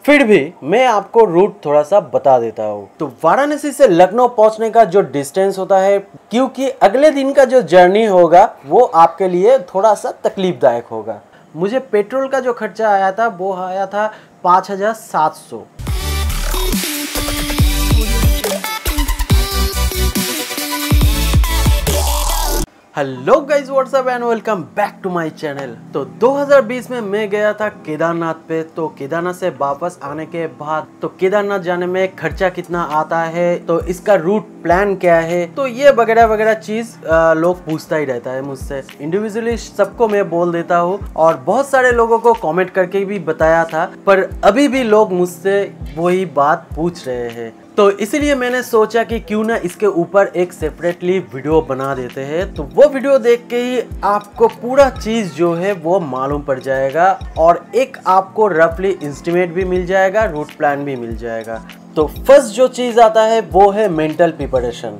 फिर भी मैं आपको रूट थोड़ा सा बता देता हूँ। तो वाराणसी से लखनऊ पहुंचने का जो डिस्टेंस होता है, क्योंकि अगले दिन का जो जर्नी होगा वो आपके लिए थोड़ा सा तकलीफदायक होगा। मुझे पेट्रोल का जो खर्चा आया था वो आया था 5700। Hello guys, what's up and welcome back to my channel. तो 2020 में मैं गया था केदारनाथ पे। तो केदारनाथ से वापस आने के बाद तो केदारनाथ जाने में खर्चा कितना आता है, तो इसका रूट प्लान क्या है, तो ये वगैरह वगैरह चीज लोग पूछता ही रहता है मुझसे। इंडिविजुअली सबको मैं बोल देता हूँ और बहुत सारे लोगों को कमेंट करके भी बताया था, पर अभी भी लोग मुझसे वही बात पूछ रहे हैं। तो इसीलिए मैंने सोचा कि क्यों ना इसके ऊपर एक सेपरेटली वीडियो बना देते हैं। तो वो वीडियो देख के ही आपको पूरा चीज जो है वो मालूम पड़ जाएगा और एक आपको रफली एस्टिमेट भी मिल जाएगा, रूट प्लान भी मिल जाएगा। तो फर्स्ट जो चीज आता है वो है मेंटल प्रिपरेशन।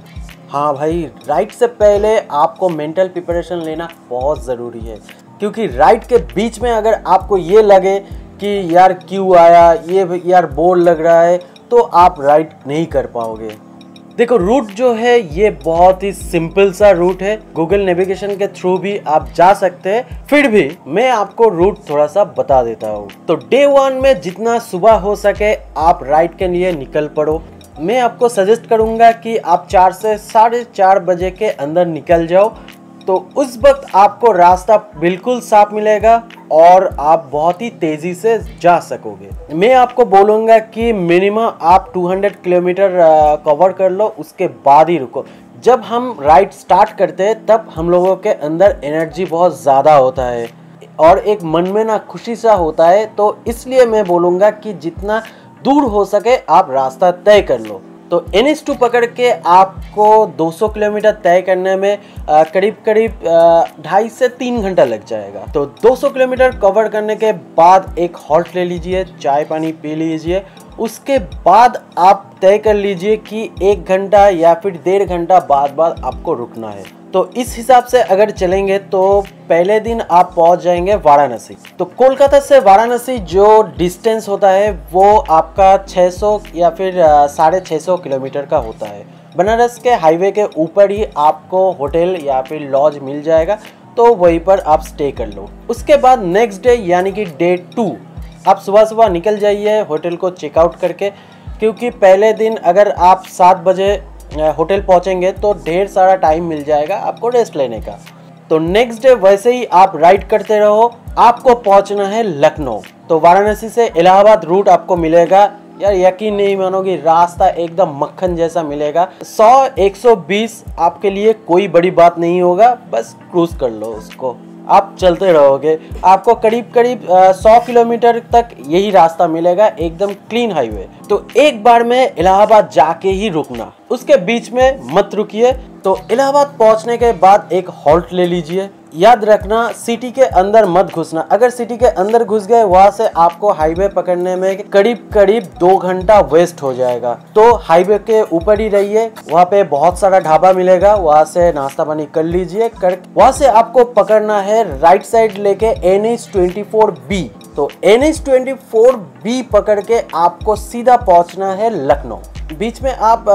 हाँ भाई, राइड से पहले आपको मेंटल प्रिपरेशन लेना बहुत ज़रूरी है, क्योंकि राइड के बीच में अगर आपको ये लगे कि यार क्यों आया, ये यार बोर लग रहा है, तो आप राइड नहीं कर पाओगे। देखो, रूट जो है ये बहुत ही सिंपल सा रूट है, गूगल नेविगेशन के थ्रू भी आप जा सकते हैं। फिर भी मैं आपको रूट थोड़ा सा बता देता हूँ। तो डे 1 में जितना सुबह हो सके आप राइड के लिए निकल पड़ो। मैं आपको सजेस्ट करूँगा कि आप 4 से 4:30 बजे के अंदर निकल जाओ, तो उस वक्त आपको रास्ता बिल्कुल साफ मिलेगा और आप बहुत ही तेज़ी से जा सकोगे। मैं आपको बोलूँगा कि मिनिमम आप 200 किलोमीटर कवर कर लो, उसके बाद ही रुको। जब हम राइड स्टार्ट करते हैं तब हम लोगों के अंदर एनर्जी बहुत ज़्यादा होता है और एक मन में ना खुशी सा होता है। तो इसलिए मैं बोलूँगा कि जितना दूर हो सके आप रास्ता तय कर लो। तो NH2 पकड़ के आपको 200 किलोमीटर तय करने में करीब 2.5 से 3 घंटा लग जाएगा। तो 200 किलोमीटर कवर करने के बाद एक हॉल्ट ले लीजिए, चाय पानी पी लीजिए। उसके बाद आप तय कर लीजिए कि 1 घंटा या फिर 1.5 घंटा बाद आपको रुकना है। तो इस हिसाब से अगर चलेंगे तो पहले दिन आप पहुंच जाएंगे वाराणसी। तो कोलकाता से वाराणसी जो डिस्टेंस होता है वो आपका 600 या फिर 650 किलोमीटर का होता है। बनारस के हाईवे के ऊपर ही आपको होटल या फिर लॉज मिल जाएगा, तो वहीं पर आप स्टे कर लो। उसके बाद नेक्स्ट डे यानी कि डे 2 आप सुबह निकल जाइए होटल को चेकआउट करके, क्योंकि पहले दिन अगर आप 7 बजे होटल पहुंचेंगे तो ढेर सारा टाइम मिल जाएगा आपको रेस्ट लेने का। तो नेक्स्ट डे वैसे ही आप राइड करते रहो। आपको पहुंचना है लखनऊ। तो वाराणसी से इलाहाबाद रूट आपको मिलेगा। यार यकीन नहीं मानोगे, रास्ता एकदम मक्खन जैसा मिलेगा। 100-120 आपके लिए कोई बड़ी बात नहीं होगा, बस क्रूज कर लो उसको, आप चलते रहोगे। आपको करीब 100 किलोमीटर तक यही रास्ता मिलेगा, एकदम क्लीन हाईवे। तो एक बार में इलाहाबाद जाके ही रुकना, उसके बीच में मत रुकिए। तो इलाहाबाद पहुंचने के बाद एक हॉल्ट ले लीजिए। याद रखना, सिटी के अंदर मत घुसना। अगर सिटी के अंदर घुस गए वहां से आपको हाईवे पकड़ने में करीब 2 घंटा वेस्ट हो जाएगा। तो हाईवे के ऊपर ही रहिए, वहां पे बहुत सारा ढाबा मिलेगा, वहां से नाश्ता पानी कर लीजिए। वहां से आपको पकड़ना है राइट साइड लेके NH24B। तो NH24B पकड़ के आपको सीधा पहुंचना है लखनऊ। बीच में आप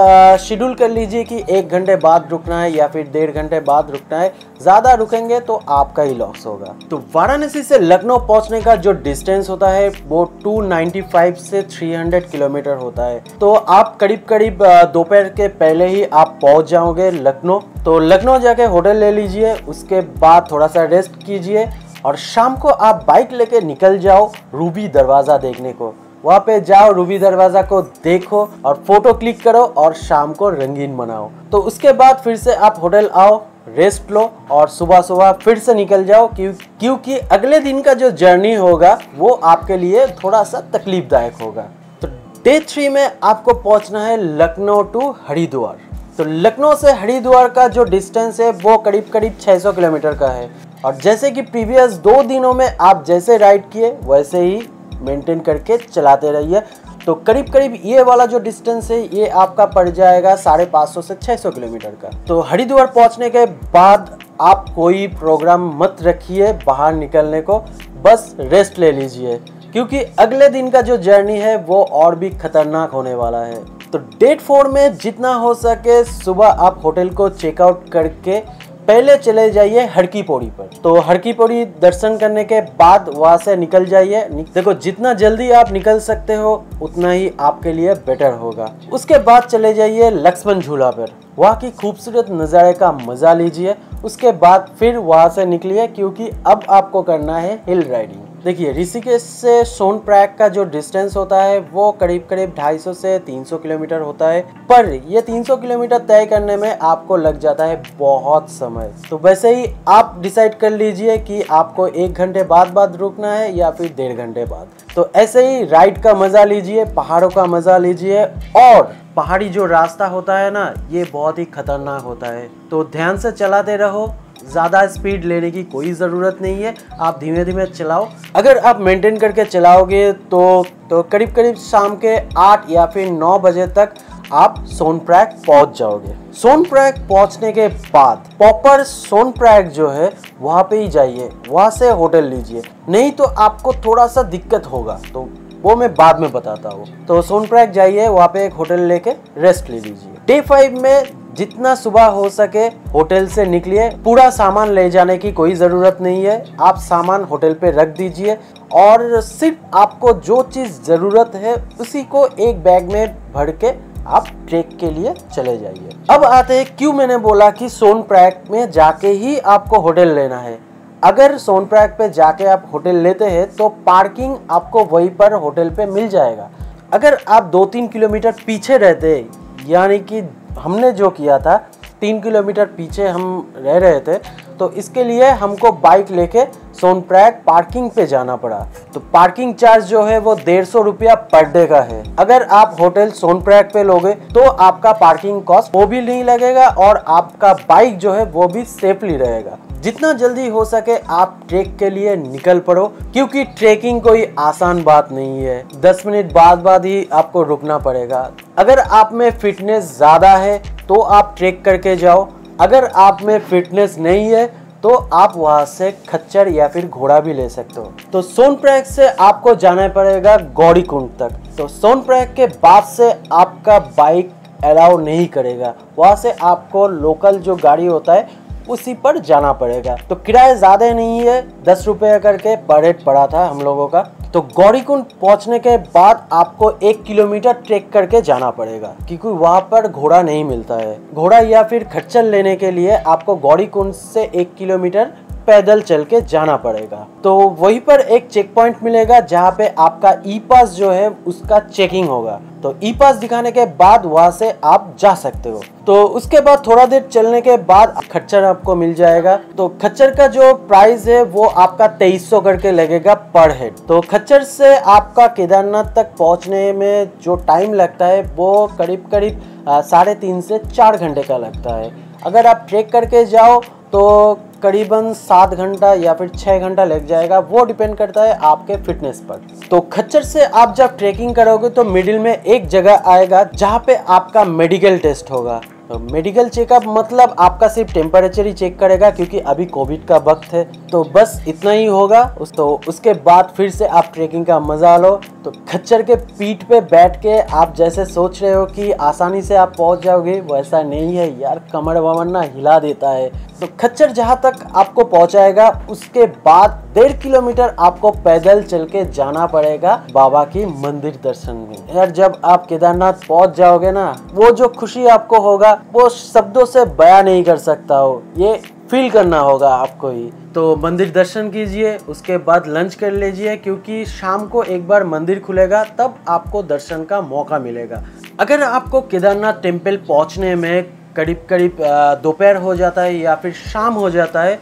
शेड्यूल कर लीजिए कि 1 घंटे बाद रुकना है या फिर 1.5 घंटे बाद रुकना है। ज़्यादा रुकेंगे तो आपका ही लॉस होगा। तो वाराणसी से लखनऊ पहुंचने का जो डिस्टेंस होता है वो 295 से 300 किलोमीटर होता है। तो आप करीब दोपहर के पहले ही आप पहुंच जाओगे लखनऊ। तो लखनऊ जाके होटल ले लीजिए, उसके बाद थोड़ा सा रेस्ट कीजिए और शाम को आप बाइक लेके निकल जाओ रूबी दरवाज़ा देखने को। वहाँ पे जाओ, रूबी दरवाज़ा को देखो और फोटो क्लिक करो और शाम को रंगीन बनाओ। तो उसके बाद फिर से आप होटल आओ, रेस्ट लो और सुबह फिर से निकल जाओ, क्योंकि अगले दिन का जो जर्नी होगा वो आपके लिए थोड़ा सा तकलीफदायक होगा। तो डे 3 में आपको पहुँचना है लखनऊ टू हरिद्वार। तो लखनऊ से हरिद्वार का जो डिस्टेंस है वो करीब 600 किलोमीटर का है। और जैसे कि प्रीवियस 2 दिनों में आप जैसे राइड किए वैसे ही मेंटेन करके चलाते रहिए। तो करीब ये वाला जो डिस्टेंस है ये आपका पड़ जाएगा 550 से 600 किलोमीटर का। तो हरिद्वार पहुंचने के बाद आप कोई प्रोग्राम मत रखिए बाहर निकलने को, बस रेस्ट ले लीजिए। क्योंकि अगले दिन का जो जर्नी है वो और भी खतरनाक होने वाला है। तो डेट 4 में जितना हो सके सुबह आप होटल को चेकआउट करके पहले चले जाइए हरकी पौड़ी पर। तो हरकी पौड़ी दर्शन करने के बाद वहां से निकल जाइए। देखो जितना जल्दी आप निकल सकते हो उतना ही आपके लिए बेटर होगा। उसके बाद चले जाइए लक्ष्मण झूला पर, वहाँ की खूबसूरत नज़ारे का मजा लीजिए। उसके बाद फिर वहाँ से निकलिए क्योंकि अब आपको करना है हिल राइडिंग। देखिए ऋषिकेश से सोनप्रयाग का जो डिस्टेंस होता है वो करीब 250 से 300 किलोमीटर होता है, पर ये 300 किलोमीटर तय करने में आपको लग जाता है बहुत समय। तो वैसे ही आप डिसाइड कर लीजिए कि आपको 1 घंटे बाद रुकना है या फिर 1.5 घंटे बाद। तो ऐसे ही राइड का मजा लीजिए, पहाड़ों का मजा लीजिए। और पहाड़ी जो रास्ता होता है ना ये बहुत ही खतरनाक होता है, तो ध्यान से चलाते रहो। ज़्यादा स्पीड लेने की कोई ज़रूरत नहीं है, आप धीमे धीमे चलाओ। अगर आप मेंटेन करके चलाओगे तो करीब शाम के 8 या फिर 9 बजे तक आप सोनप्रयाग पहुंच जाओगे। सोनप्रयाग पहुंचने के बाद प्रॉपर सोनप्रयाग जो है वहाँ पे ही जाइए, वहाँ से होटल लीजिए, नहीं तो आपको थोड़ा सा दिक्कत होगा, तो वो मैं बाद में बताता हूँ। तो सोनप्रयाग जाइए, वहाँ पे एक होटल लेके रेस्ट ले लीजिए। डे 5 में जितना सुबह हो सके होटल से निकलिए। पूरा सामान ले जाने की कोई ज़रूरत नहीं है, आप सामान होटल पे रख दीजिए और सिर्फ आपको जो चीज़ ज़रूरत है उसी को एक बैग में भर के आप ट्रेक के लिए चले जाइए। अब आते हैं क्यों मैंने बोला कि सोनप्रयाग में जाके ही आपको होटल लेना है। अगर सोनप्रयाग पे जाके आप होटल लेते हैं तो पार्किंग आपको वहीं पर होटल पे मिल जाएगा। अगर आप 2-3 किलोमीटर पीछे रहते, यानी कि हमने जो किया था 3 किलोमीटर पीछे हम रह रहे थे, तो इसके लिए हमको बाइक लेके सोनप्रयाग पार्किंग पे जाना पड़ा। तो पार्किंग चार्ज जो है वो 150 रुपया पर डे का है। अगर आप होटल सोनप्रयाग पे लोगे तो आपका पार्किंग कॉस्ट वो भी नहीं लगेगा और आपका बाइक जो है वो भी सेफली रहेगा। जितना जल्दी हो सके आप ट्रेक के लिए निकल पड़ो, क्योंकि ट्रेकिंग कोई आसान बात नहीं है। 10 मिनट बाद ही आपको रुकना पड़ेगा। अगर आप में फिटनेस ज़्यादा है तो आप ट्रेक करके जाओ, अगर आप में फिटनेस नहीं है तो आप वहाँ से खच्चर या फिर घोड़ा भी ले सकते हो। तो सोनप्रयाग से आपको जाना पड़ेगा गौरीकुंड तक। तो सोनप्रयाग के बाद से आपका बाइक अलाउ नहीं करेगा, वहाँ से आपको लोकल जो गाड़ी होता है उसी पर जाना पड़ेगा। तो किराया ज़्यादा नहीं है, 10 रुपये करके पर हेड पड़ा था हम लोगों का। तो गौरीकुंड पहुंचने के बाद आपको 1 किलोमीटर ट्रेक करके जाना पड़ेगा, क्योंकि वहां पर घोड़ा नहीं मिलता है। घोड़ा या फिर खच्चर लेने के लिए आपको गौरीकुंड से 1 किलोमीटर पैदल चल के जाना पड़ेगा। तो वहीं पर एक चेक पॉइंट मिलेगा जहाँ पे आपका ई पास जो है उसका चेकिंग होगा। तो ई पास दिखाने के बाद वहाँ से आप जा सकते हो। तो उसके बाद थोड़ा देर चलने के बाद खच्चर आपको मिल जाएगा। तो खच्चर का जो प्राइस है वो आपका 2300 करके लगेगा पर हेड। तो खच्चर से आपका केदारनाथ तक पहुँचने में जो टाइम लगता है वो करीब 3.5 से 4 घंटे का लगता है। अगर आप ट्रेक करके जाओ तो करीबन 7 घंटा या फिर 6 घंटा लग जाएगा, वो डिपेंड करता है आपके फिटनेस पर। तो खच्चर से आप जब ट्रेकिंग करोगे तो मिडिल में एक जगह आएगा जहाँ पे आपका मेडिकल टेस्ट होगा। तो मेडिकल चेकअप मतलब आपका सिर्फ टेम्परेचर ही चेक करेगा, क्योंकि अभी कोविड का वक्त है। तो बस इतना ही होगा। तो उसके बाद फिर से आप ट्रेकिंग का मजा लो। तो खच्चर के पीठ पे बैठ के आप जैसे सोच रहे हो कि आसानी से आप पहुंच जाओगे, वैसा नहीं है यार, कमर वमर ना हिला देता है। तो खच्चर जहां तक आपको पहुंचाएगा उसके बाद 1.5 किलोमीटर आपको पैदल चल के जाना पड़ेगा बाबा की मंदिर दर्शन में। यार जब आप केदारनाथ पहुंच जाओगे ना, वो जो खुशी आपको होगा वो शब्दों से बयां नहीं कर सकता हो, ये फील करना होगा आपको ही। तो मंदिर दर्शन कीजिए, उसके बाद लंच कर लीजिए, क्योंकि शाम को एक बार मंदिर खुलेगा तब आपको दर्शन का मौका मिलेगा। अगर आपको केदारनाथ टेम्पल पहुंचने में करीब दोपहर हो जाता है या फिर शाम हो जाता है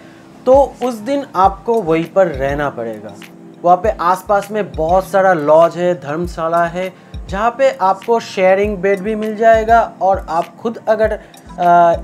तो उस दिन आपको वहीं पर रहना पड़ेगा। वहाँ पे आसपास में बहुत सारा लॉज है, धर्मशाला है, जहाँ पे आपको शेयरिंग बेड भी मिल जाएगा और आप खुद अगर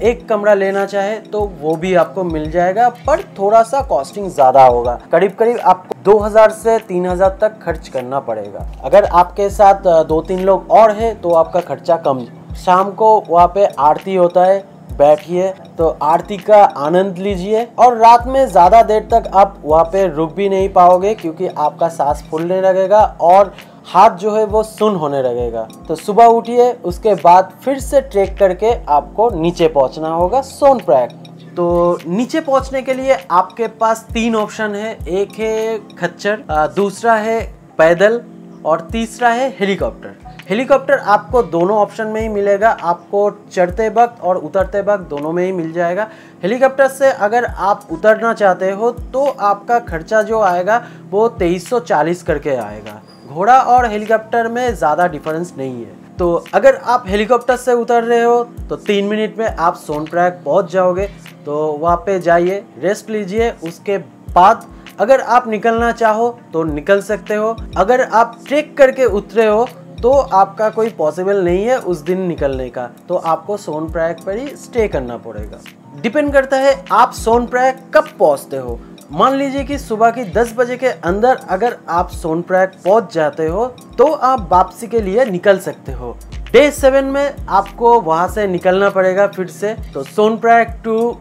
एक कमरा लेना चाहे तो वो भी आपको मिल जाएगा, पर थोड़ा सा कॉस्टिंग ज़्यादा होगा। करीब आपको 2000 से 3000 तक खर्च करना पड़ेगा। अगर आपके साथ 2-3 लोग और हैं तो आपका खर्चा कम। शाम को वहाँ पे आरती होता है, बैठिए, तो आरती का आनंद लीजिए। और रात में ज़्यादा देर तक आप वहाँ पे रुक भी नहीं पाओगे क्योंकि आपका सांस फूलने लगेगा और हाथ जो है वो सुन्न होने लगेगा। तो सुबह उठिए, उसके बाद फिर से ट्रेक करके आपको नीचे पहुँचना होगा सोनप्रयाग। तो नीचे पहुँचने के लिए आपके पास 3 ऑप्शन है। एक है खच्चर, दूसरा है पैदल और तीसरा है हेलीकॉप्टर। हेलीकॉप्टर आपको दोनों ऑप्शन में ही मिलेगा, आपको चढ़ते वक्त और उतरते वक्त दोनों में ही मिल जाएगा। हेलीकॉप्टर से अगर आप उतरना चाहते हो तो आपका खर्चा जो आएगा वो 2340 करके आएगा। घोड़ा और हेलीकॉप्टर में ज़्यादा डिफरेंस नहीं है। तो अगर आप हेलीकॉप्टर से उतर रहे हो तो 3 मिनट में आप सोनप्रयाग पहुंच जाओगे। तो वहाँ पे जाइए, रेस्ट लीजिए, उसके बाद अगर आप निकलना चाहो तो निकल सकते हो। अगर आप ट्रेक करके उतरे हो तो आपका कोई पॉसिबल नहीं है उस दिन निकलने का, तो आपको सोनप्रयाग पर ही स्टे करना पड़ेगा। डिपेंड करता है आप सोनप्रयाग कब पहुंचते हो। मान लीजिए कि सुबह की 10 बजे के अंदर अगर आप सोनप्रयाग पहुंच जाते हो तो आप वापसी के लिए निकल सकते हो। डे 7 में आपको वहां से निकलना पड़ेगा फिर से, तो सोनप्रयाग टू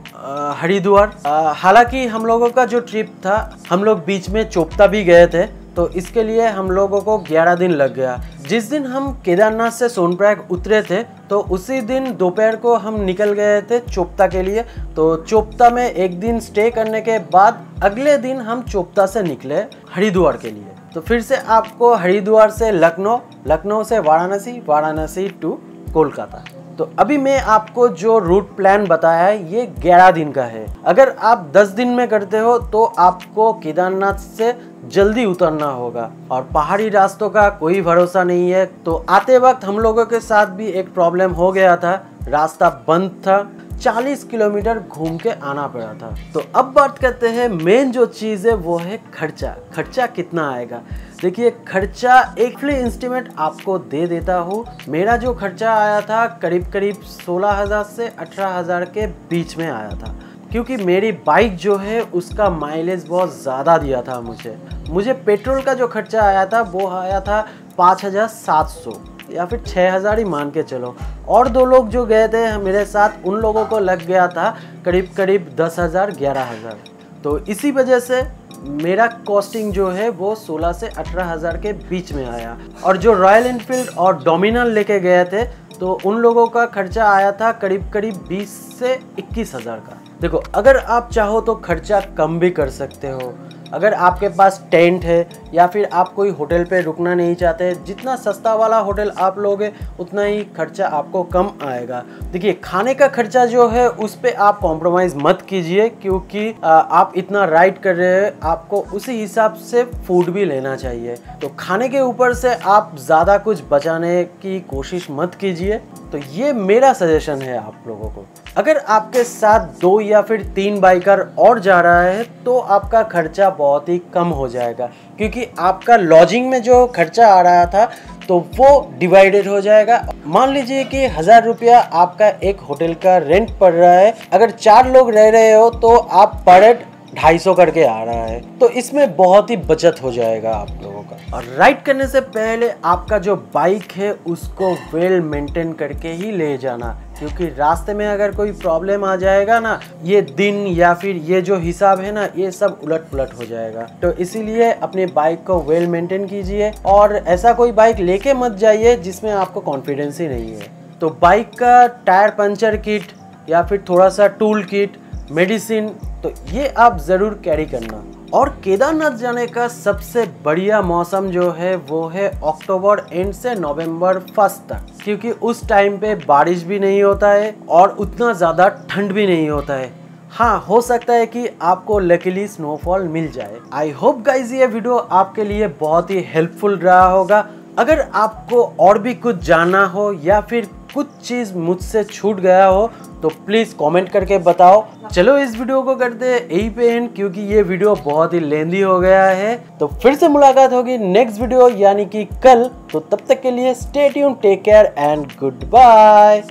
हरिद्वार। हालांकि हम लोगों का जो ट्रिप था, हम लोग बीच में चोपता भी गए थे, तो इसके लिए हम लोगों को 11 दिन लग गया। जिस दिन हम केदारनाथ से सोनप्रयाग उतरे थे तो उसी दिन दोपहर को हम निकल गए थे चोपता के लिए। तो चोपता में एक दिन स्टे करने के बाद अगले दिन हम चोपता से निकले हरिद्वार के लिए। तो फिर से आपको हरिद्वार से लखनऊ, लखनऊ से वाराणसी, वाराणसी टू कोलकाता। तो अभी मैं आपको जो रूट प्लान बताया है ये 11 दिन का है। अगर आप 10 दिन में करते हो तो आपको केदारनाथ से जल्दी उतरना होगा और पहाड़ी रास्तों का कोई भरोसा नहीं है। तो आते वक्त हम लोगों के साथ भी एक प्रॉब्लम हो गया था, रास्ता बंद था, 40 किलोमीटर घूम के आना पड़ा था। तो अब बात करते हैं मेन जो चीज़ है वो है खर्चा। खर्चा कितना आएगा? देखिए, खर्चा एक फ्री इंस्टीमेट आपको दे देता हूँ। मेरा जो खर्चा आया था करीब करीब 16,000 से 18,000 के बीच में आया था, क्योंकि मेरी बाइक जो है उसका माइलेज बहुत ज़्यादा दिया था। मुझे पेट्रोल का जो खर्चा आया था वो आया था 5,700 या फिर 6,000 ही मान के चलो। और 2 लोग जो गए थे मेरे साथ, उन लोगों को लग गया था करीब करीब 10,000 11,000। तो इसी वजह से मेरा कॉस्टिंग जो है वो 16 से 18,000 के बीच में आया। और जो रॉयल एनफील्ड और डोमिनार लेके गए थे तो उन लोगों का खर्चा आया था करीब करीब 20 से 21,000 का। देखो, अगर आप चाहो तो खर्चा कम भी कर सकते हो। अगर आपके पास टेंट है या फिर आप कोई होटल पे रुकना नहीं चाहते, जितना सस्ता वाला होटल आप लोगे उतना ही खर्चा आपको कम आएगा। देखिए, खाने का खर्चा जो है उस पे आप कॉम्प्रोमाइज़ मत कीजिए, क्योंकि आप इतना राइड कर रहे हैं, आपको उसी हिसाब से फूड भी लेना चाहिए। तो खाने के ऊपर से आप ज़्यादा कुछ बचाने की कोशिश मत कीजिए। तो ये मेरा सजेशन है आप लोगों को। अगर आपके साथ 2 या फिर 3 बाइकर और जा रहा है तो आपका खर्चा बहुत ही कम हो जाएगा, क्योंकि आपका लॉजिंग में जो खर्चा आ रहा था तो वो डिवाइडेड हो जाएगा। मान लीजिए कि 1,000 रुपया आपका एक होटल का रेंट पड़ रहा है, अगर 4 लोग रह रहे हो तो आप पर हेड 250 करके आ रहा है, तो इसमें बहुत ही बचत हो जाएगा आप लोगों का। और राइड करने से पहले आपका जो बाइक है उसको वेल मेंटेन करके ही ले जाना, क्योंकि रास्ते में अगर कोई प्रॉब्लम आ जाएगा ना, ये दिन या फिर ये जो हिसाब है ना, ये सब उलट पुलट हो जाएगा। तो इसीलिए अपने बाइक को वेल मेंटेन कीजिए और ऐसा कोई बाइक लेके मत जाइए जिसमें आपको कॉन्फिडेंस ही नहीं है। तो बाइक का टायर पंचर किट या फिर थोड़ा सा टूल किट, मेडिसिन, तो ये आप ज़रूर कैरी करना। और केदारनाथ जाने का सबसे बढ़िया मौसम जो है वो है अक्टूबर एंड से नवंबर फर्स्ट तक, क्योंकि उस टाइम पे बारिश भी नहीं होता है और उतना ज़्यादा ठंड भी नहीं होता है। हाँ, हो सकता है कि आपको लकीली स्नोफॉल मिल जाए। आई होप गाइज ये वीडियो आपके लिए बहुत ही हेल्पफुल रहा होगा। अगर आपको और भी कुछ जानना हो या फिर कुछ चीज़ मुझसे छूट गया हो तो प्लीज़ कमेंट करके बताओ। चलो इस वीडियो को करते हैं यहीं पे एंड, क्योंकि ये वीडियो बहुत ही लेंदी हो गया है। तो फिर से मुलाकात होगी नेक्स्ट वीडियो यानी कि कल। तो तब तक के लिए stay tuned, take care and good bye.